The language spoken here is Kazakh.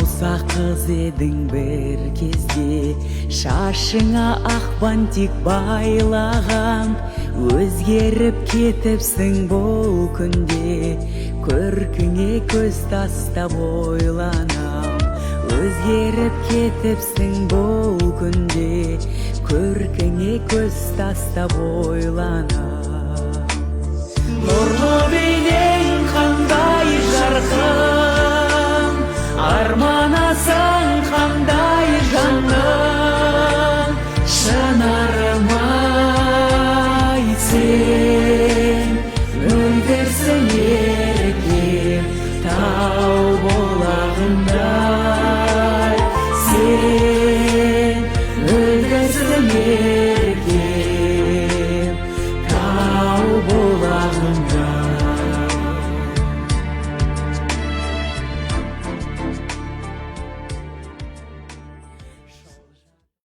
Саусақ қыз едің бір кезде, шашыңа ақ бантик байлаған. Өзгеріп кетіпсің бұл күнде, көркіңе көз тастап ойланам. Өзгеріп кетіпсің бұл күнде, көркіңе көз тастап ойланам. Нұрлы бейнең қандай жарқын, арман аса